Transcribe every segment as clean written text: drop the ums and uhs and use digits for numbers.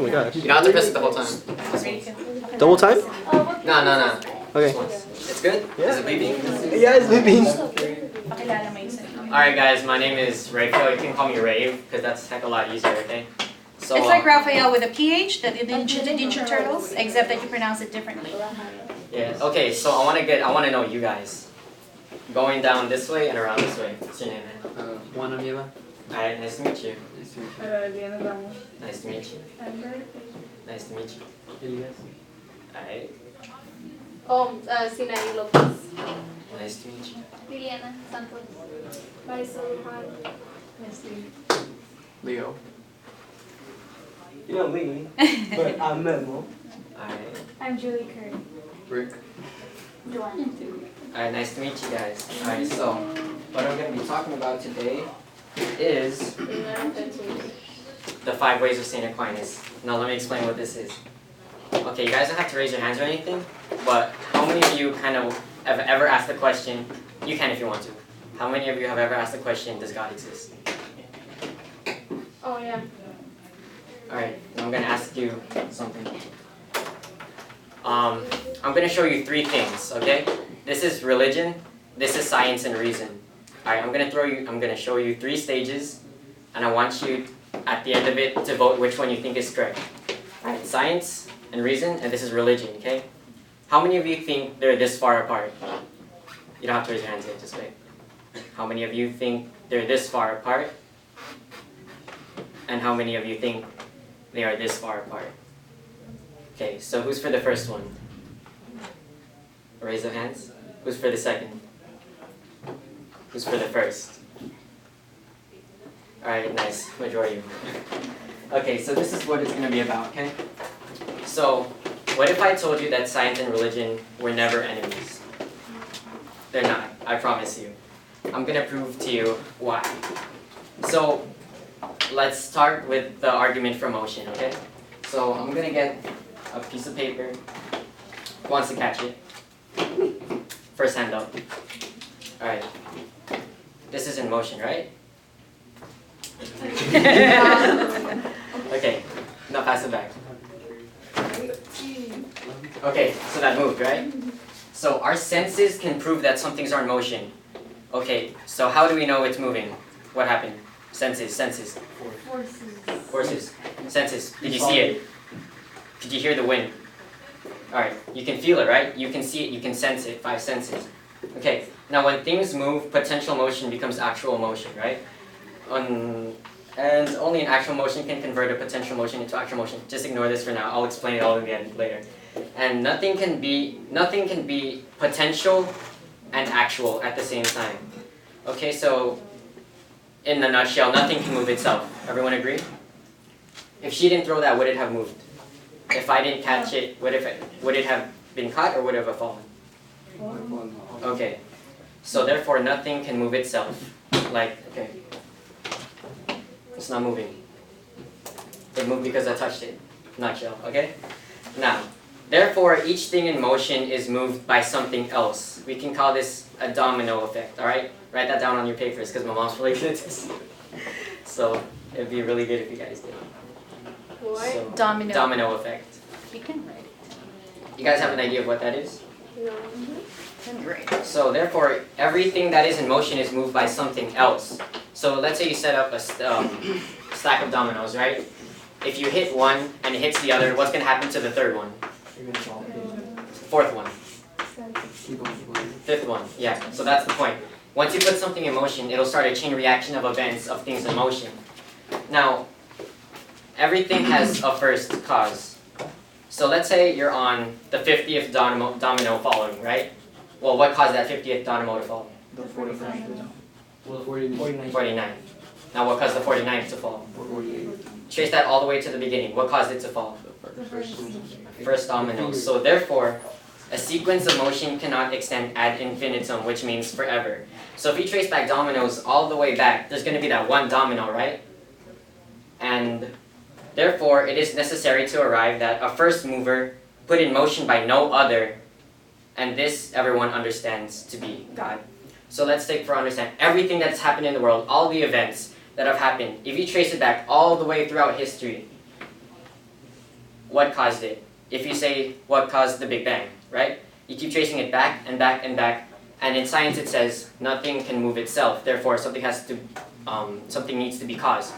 Oh my gosh. You don't have to press it the whole time. Double time? No. Okay. It's good? Yeah. Is it beeping? Yeah, it's beeping. Alright guys, my name is Raphael. You can call me Rave, because that's heck a lot easier, okay? So, It's like Raphael with a PH, the Ninja Turtles, except that you pronounce it differently. yeah. Okay, so I want to know you guys. Going down this way and around this way. What's your name, man? Juan Amieva. Alright, nice to meet you. Nice to meet you. Nice to meet you. Nice to meet you. Elias. Alright, Sinai Lopez. nice to meet you. Liliana Santos. Leo. You know me, but I'm Memo. Alright. I'm Julie Curry. Rick. Joanne. Alright, nice to meet you guys. Alright, so what I'm going to be talking about today is the 5 Ways of St. Aquinas. Now let me explain what this is. Okay, you guys don't have to raise your hands or anything, but how many of you kind of have ever asked the question, you can if you want to, how many of you have ever asked the question, does God exist? Oh yeah. Alright, now I'm going to ask you something. I'm going to show you 3 things, okay? This is religion, this is science and reason. Alright, I'm going to show you 3 stages, and I want you, at the end of it, to vote which one you think is correct. Alright, science and reason, and this is religion, okay? How many of you think they're this far apart? You don't have to raise your hands yet, just wait. How many of you think they're this far apart? And how many of you think they are this far apart? Okay, so who's for the first one? Raise the hands. Who's for the second? Who's for the first? Alright, nice. Majority. Okay, so this is what it's going to be about, okay? So, what if I told you that science and religion were never enemies? They're not, I promise you. I'm going to prove to you why. So, let's start with the argument for motion, okay? So, I'm going to get a piece of paper. Who wants to catch it? First hand up. Alright. This is in motion, right? Okay, now pass it back. Okay, so that moved, right? So our senses can prove that some things are in motion. Okay, so how do we know it's moving? What happened? Senses. Forces. Senses. Did you see it? Did you hear the wind? Alright, you can feel it, right? You can see it, you can sense it, 5 senses. Okay, now when things move, potential motion becomes actual motion, right? And only an actual motion can convert a potential motion into actual motion. Just ignore this for now, I'll explain it all in the end later. And nothing can be potential and actual at the same time. Okay, so in a nutshell, nothing can move itself. Everyone agree? If she didn't throw that, would it have moved? If I didn't catch it, would it have been caught or would it have fallen? Okay, so therefore nothing can move itself. Like, okay, it's not moving. It moved because I touched it. Nutshell, okay? Now, therefore each thing in motion is moved by something else. We can call this a domino effect, alright? Write that down on your papers because my mom's really good at this. So, it'd be really good if you guys did. So, domino effect. You can write it. You guys have an idea of what that is? No. You can write it. So therefore, everything that is in motion is moved by something else. So let's say you set up a stack of dominoes, right? If you hit one and it hits the other, what's going to happen to the third one? Fourth one? Fifth one, yeah. So that's the point. Once you put something in motion, it'll start a chain reaction of events of things in motion. Now, everything has a first cause. So let's say you're on the 50th domino falling, right? Well, what caused that 50th domino to fall? The 49. 49. Now what caused the 49th to fall? 48. Trace that all the way to the beginning. What caused it to fall? First domino. So therefore, a sequence of motion cannot extend ad infinitum, which means forever. So if you trace back dominoes all the way back, there's going to be that one domino, right? And therefore, it is necessary to arrive at a first mover put in motion by no other, and this everyone understands to be God. So let's take for understand everything that's happened in the world, all the events that have happened. If you trace it back all the way throughout history, what caused it. If you say what caused the Big Bang, right? You keep tracing it back and back and back, and in science it says nothing can move itself. Therefore, something needs to be caused.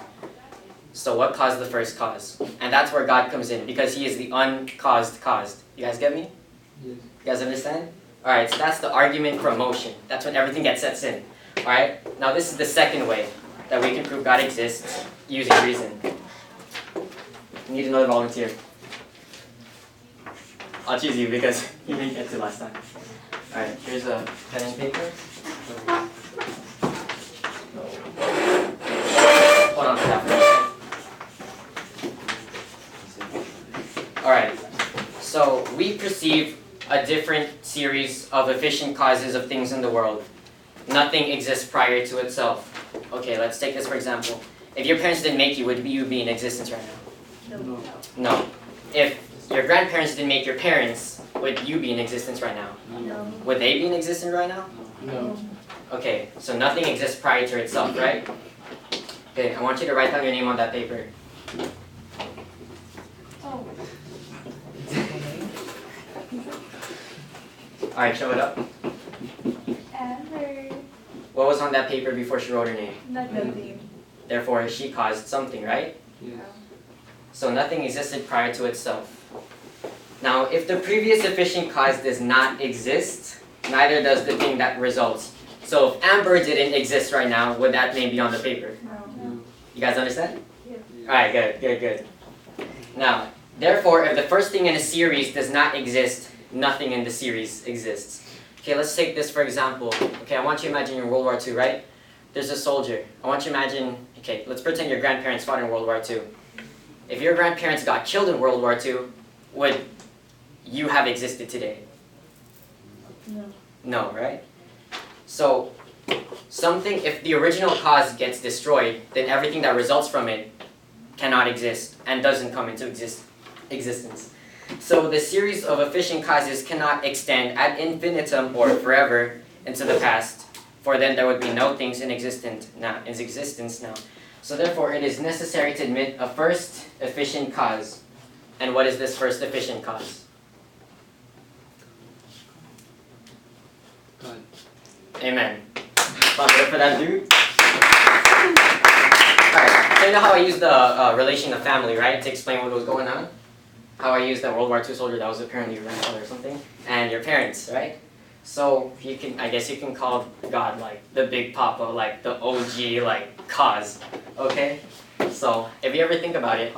So what caused the first cause? And that's where God comes in, because He is the uncaused caused. You guys get me? Yes. You guys understand? All right. So that's the argument from motion. That's when everything gets sets in. All right. Now this is the second way that we can prove God exists using reason. We need another volunteer. I'll choose you because you didn't get to last time. Alright, here's a pen and paper. Hold on for that for a second. Alright, so we perceive a different series of efficient causes of things in the world. Nothing exists prior to itself. Okay, let's take this for example. If your parents didn't make you, would you be in existence right now? No. No. If your grandparents didn't make your parents, would you be in existence right now? No. Would they be in existence right now? No. Okay, so nothing exists prior to itself, right? Okay, I want you to write down your name on that paper. Oh. Alright, show it up. Ever. What was on that paper before she wrote her name? Nothing. Therefore, she caused something, right? Yes. So nothing existed prior to itself. Now, if the previous efficient cause does not exist, neither does the thing that results. So if Amber didn't exist right now, would that name be on the paper? No. You guys understand? Yeah. Alright, good. Now, therefore, if the first thing in a series does not exist, nothing in the series exists. Okay, let's take this for example. Okay, I want you to imagine you're in World War II, right? There's a soldier. I want you to imagine, okay, let's pretend your grandparents fought in World War II. If your grandparents got killed in World War II, would you have existed today? No. No, right? So, if the original cause gets destroyed, then everything that results from it cannot exist and doesn't come into existence. So the series of efficient causes cannot extend ad infinitum or forever into the past, for then there would be no things in existence now. So therefore, it is necessary to admit a first efficient cause. And what is this first efficient cause? God. Amen. Clap it up for that dude. Alright, so you know how I used the relation of family, right, to explain what was going on? How I used that World War II soldier that was apparently your grandfather or something, and your parents, right? So I guess you can call God like the Big Papa, like the OG, like cause. Okay? So if you ever think about it,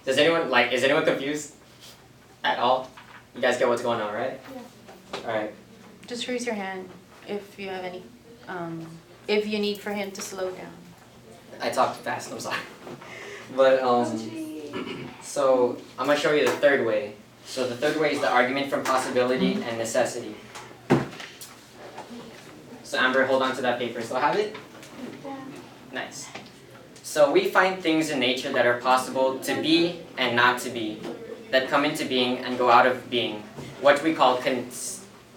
is anyone confused at all? You guys get what's going on, right? Yeah. Alright. Just raise your hand if you have any, if you need for him to slow down. I talked fast, I'm sorry. But so I'm gonna show you the third way. So the third way is the argument from possibility and necessity. So Amber, hold on to that paper. Still have it? Yeah. Nice. So we find things in nature that are possible to be and not to be, that come into being and go out of being, what we call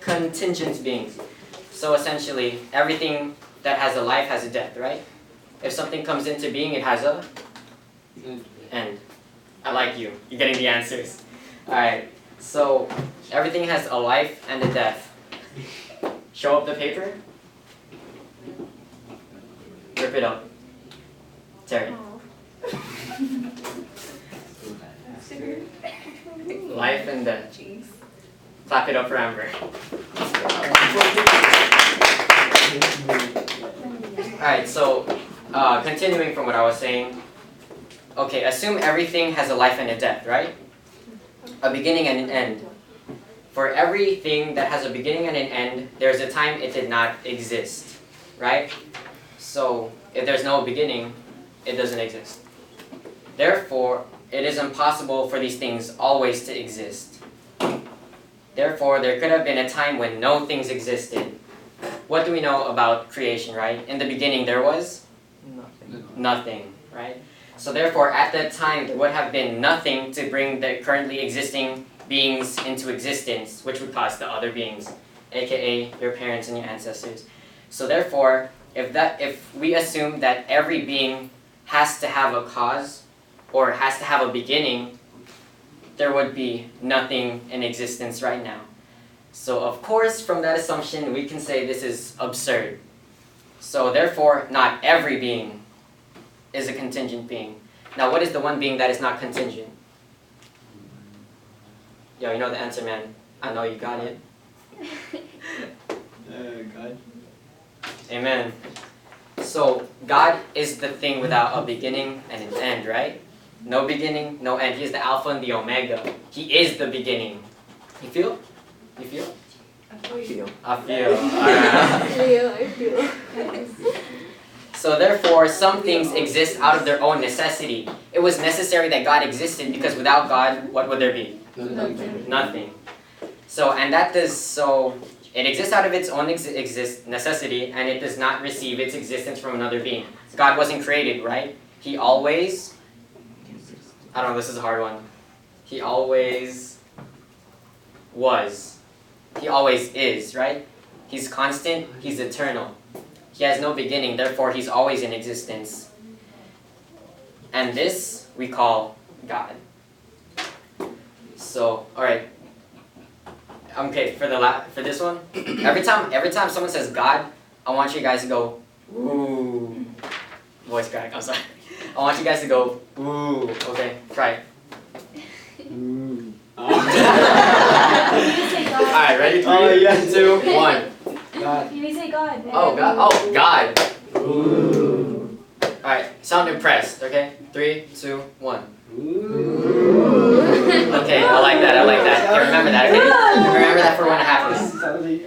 contingent beings. So essentially, everything that has a life has a death, right? If something comes into being, it has a end. I like you. You're getting the answers. Alright, so everything has a life and a death. Show up the paper. Rip it up. Tear it. Life and death. Clap it up for Amber. Alright, so continuing from what I was saying. Okay, assume everything has a life and a death, right? A beginning and an end. For everything that has a beginning and an end, there's a time it did not exist, right? So, if there's no beginning, it doesn't exist. Therefore, it is impossible for these things always to exist. Therefore, there could have been a time when no things existed. What do we know about creation, right? In the beginning, there was? Nothing, right? So therefore, at that time, there would have been nothing to bring the currently existing beings into existence, which would cause the other beings, aka your parents and your ancestors. So therefore, if we assume that every being has to have a cause, or has to have a beginning, there would be nothing in existence right now. So of course, from that assumption, we can say this is absurd. So therefore, not every being is a contingent being. Now, what is the one being that is not contingent? Yo, you know the answer, man. I know you got it. God. Amen. So, God is the thing without a beginning and an end, right? No beginning, no end. He is the Alpha and the Omega. He is the beginning. You feel? You feel? I feel. Alright. I feel. So therefore, some things exist out of their own necessity. It was necessary that God existed because without God, what would there be? Nothing. So, and that does, so it exists out of its own necessity, and it does not receive its existence from another being. God wasn't created, right? He always, I don't know, this is a hard one. He always was. He always is, right? He's constant, he's eternal. He has no beginning, therefore he's always in existence. And this we call God. So, alright. Okay, for this one, every time someone says God, I want you guys to go, ooh. Voice crack, I'm sorry. I want you guys to go, ooh. Okay, try it. Ooh. Alright, ready? 3, 2, 1. God. You may say God. Oh, God. Oh, God. Ooh. Alright, sound impressed, okay? 3, 2, 1. Okay, I like that, Okay, remember that, okay? Remember that for 1.5 weeks.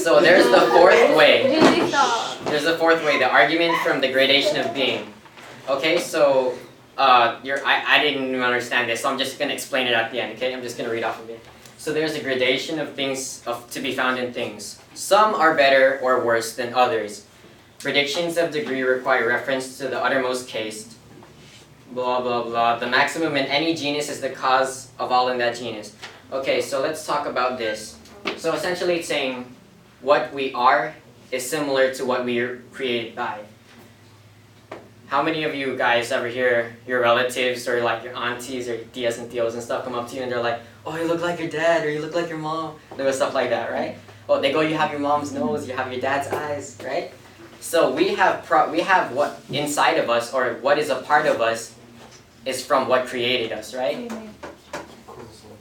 So there's the fourth way. There's the fourth way, the argument from the gradation of being. Okay, so I didn't even understand this, so I'm just going to explain it at the end, okay? I'm just going to read off of it. So there's a gradation of things to be found in things. Some are better or worse than others. Predictions of degree require reference to the uttermost case. Blah, blah, blah. The maximum in any genus is the cause of all in that genus. Okay, so let's talk about this. So essentially it's saying what we are is similar to what we are created by. How many of you guys ever hear your relatives or like your aunties or tias and tios and stuff come up to you and they're like, oh, you look like your dad or you look like your mom? There was stuff like that, right? Oh, they go, you have your mom's nose, you have your dad's eyes, right? So we have what inside of us or what is a part of us is from what created us, right?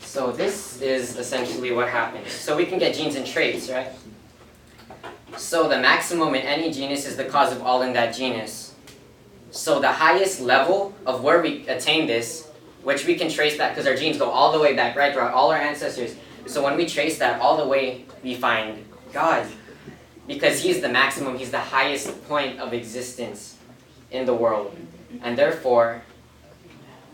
So this is essentially what happens. So we can get genes and traits, right? So the maximum in any genus is the cause of all in that genus. So the highest level of where we attain this, which we can trace that because our genes go all the way back, right, throughout all our ancestors. So when we trace that all the way, we find God. Because He is the maximum, He's the highest point of existence in the world. And therefore,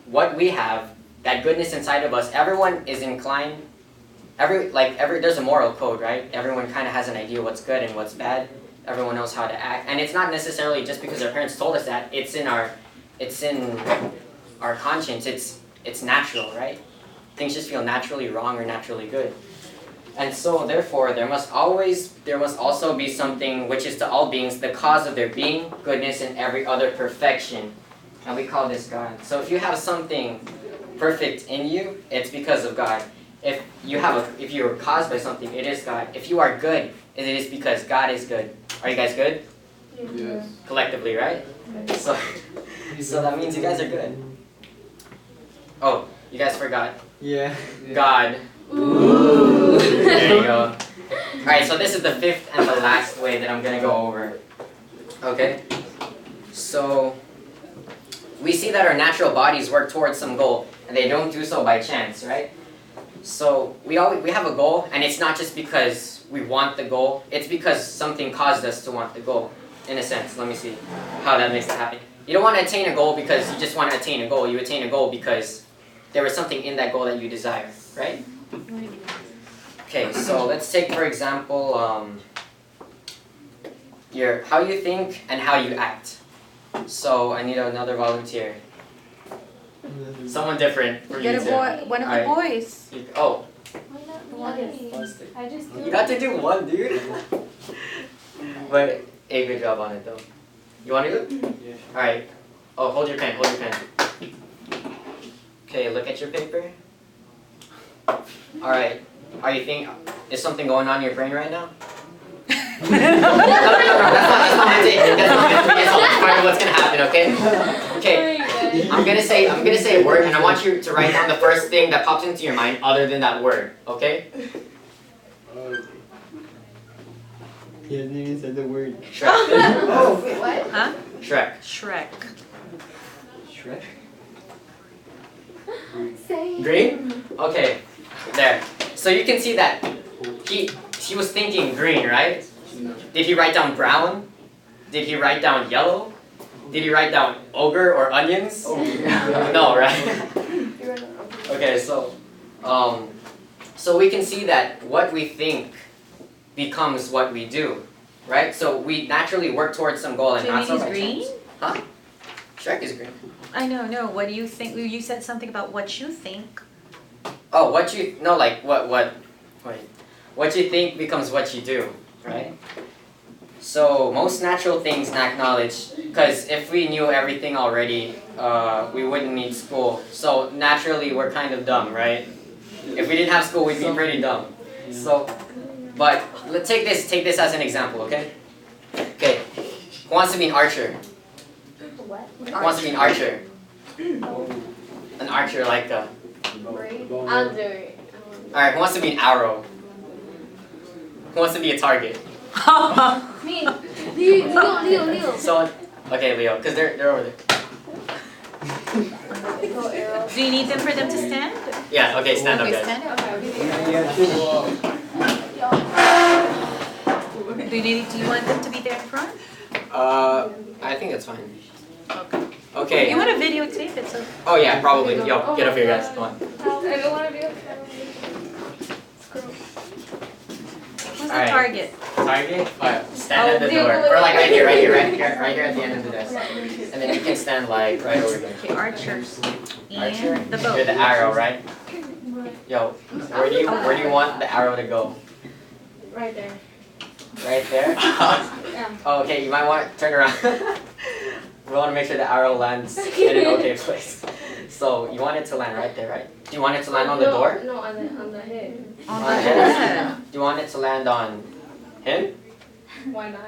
what we have, that goodness inside of us, everyone is inclined, there's a moral code, right? Everyone kind of has an idea what's good and what's bad. Everyone knows how to act. And it's not necessarily just because our parents told us that, it's in our conscience, it's natural, right? Things just feel naturally wrong or naturally good. And so therefore there must also be something which is to all beings the cause of their being, goodness, and every other perfection. And we call this God. So if you have something perfect in you, it's because of God. If you are caused by something, it is God. If you are good, it is because God is good. Are you guys good? Yes. Collectively, right? So that means you guys are good. Oh, you guys forgot. Yeah. God. Ooh. There you go. Alright, so this is the fifth and the last way that I'm going to go over. Okay? So, we see that our natural bodies work towards some goal, and they don't do so by chance, right? So, we have a goal, and it's not just because we want the goal, it's because something caused us to want the goal, in a sense. Let me see how that makes it happen. You don't want to attain a goal because you just want to attain a goal. You attain a goal because there was something in that goal that you desire, right? Okay, so let's take, for example, how you think and how you act. So I need another volunteer. Someone different for Get you a two. boy, one of the boys. Oh, I just do you got to do one, dude. But a good job on it though. You want to do it? Yeah. All right. Oh, hold your pen. Hold your pen. Okay, look at your paper. Alright. Is something going on in your brain right now? No, that's not my take. That's part of what's gonna happen, okay? Okay. I'm gonna say a word and I want you to write down the first thing that pops into your mind other than that word, okay? He hasn't even said the word. Shrek. Oh, wait, what? Huh? Shrek. Shrek. Shrek? Same. Green? Okay. There. So you can see that he was thinking green, right? Did he write down brown? Did he write down yellow? Did he write down ogre or onions? No, right? Okay, so we can see that what we think becomes what we do, right? So we naturally work towards some goal and Do you not mean so he's by green? chance. Huh? Shrek is green. I know, no. What do you think? You said something about what you think. Oh, what you think becomes what you do, right? So most natural things lack knowledge, because if we knew everything already, we wouldn't need school. So naturally, we're kind of dumb, right? If we didn't have school, we'd be pretty dumb. So, but let's take this as an example, okay? Okay, who wants to be an archer? What? Who wants to be an archer? An archer like a. I'll do it. All right, who wants to be an arrow? Who wants to be a target? Me. Leo. So, okay, Leo, because they're over there. Go arrow. Do you need them for them to stand? Yeah, okay, stand up, Okay, guys. stand up. Yeah, Do you want them to be there in front? I think that's fine. Okay. Okay. You want to videotape it, so. Oh yeah, probably. Yo, get up here, guys. Come on. I don't want to be a Who's the Alright. target? Target? Stand at the door. Or like right here at the end of the desk. And then you can stand like right over here. Okay, archer. Archer. And the You're the bow. arrow, right? Yo, where do you want the arrow to go? Right there. Right there? Yeah. Oh, okay, you might want to turn around. We want to make sure the arrow lands in an okay place. So you want it to land right there, right? Do you want it to land on the door? No, on the head. On On the him? head. Do you want it to land on him? Why not?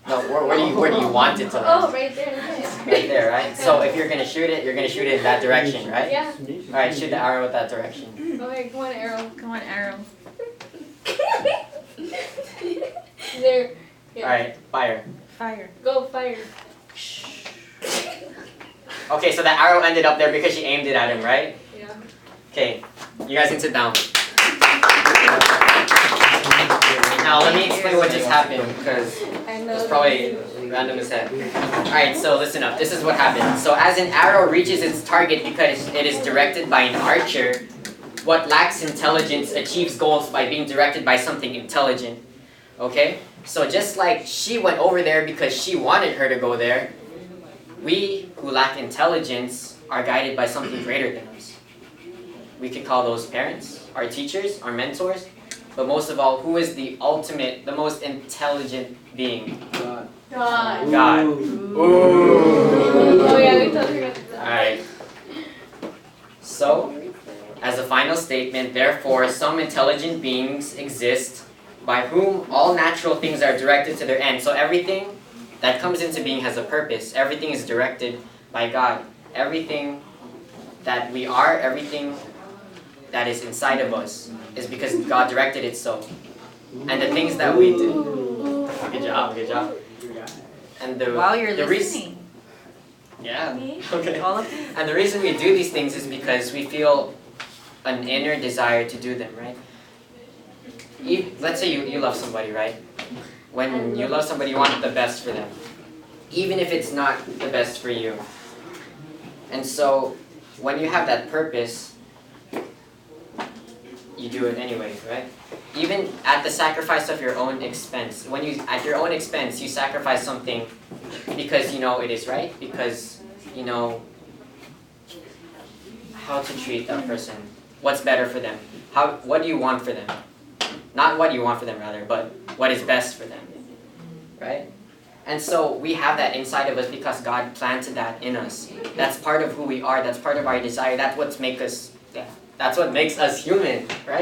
No, where do you want it to Oh, land? right there. Right there, right? So if you're gonna shoot it in that direction, right? Yeah. Alright, shoot the arrow with that direction. Okay, come on, arrow. Come on, arrow. There. Yeah. Alright, fire. Fire. Go fire. Okay, so the arrow ended up there because she aimed it at him, right? Yeah. Okay, you guys can sit down. Now let me explain what just happened because I know. it's probably random as heck. Alright, so listen up. This is what happened. So as an arrow reaches its target because it is directed by an archer, what lacks intelligence achieves goals by being directed by something intelligent. Okay? So just like she went over there because she wanted her to go there, we who lack intelligence are guided by something greater than us. We could call those parents, our teachers, our mentors, but most of all, who is the ultimate, the most intelligent being? God. God. Ooh. Ooh. Oh yeah, we totally got that. Alright. So, as a final statement, therefore, some intelligent beings exist by whom all natural things are directed to their end. So everything that comes into being has a purpose. Everything is directed by God. Everything that we are, everything that is inside of us is because God directed it so. And the things that we do. Good job, good job. And While you're the listening. yeah. Me? Okay. All of you. And the reason we do these things is because we feel an inner desire to do them, right? Let's say you love somebody, right? When you love somebody, you want the best for them. Even if it's not the best for you. And so, when you have that purpose, you do it anyway, right? Even at the sacrifice of your own expense. At your own expense, you sacrifice something because you know it is right, because you know how to treat that person, what's better for them, what do you want for them? Not what you want for them, rather, but what is best for them, right? And so we have that inside of us because God planted that in us. That's part of who we are. That's part of our desire. That's what makes us human, right?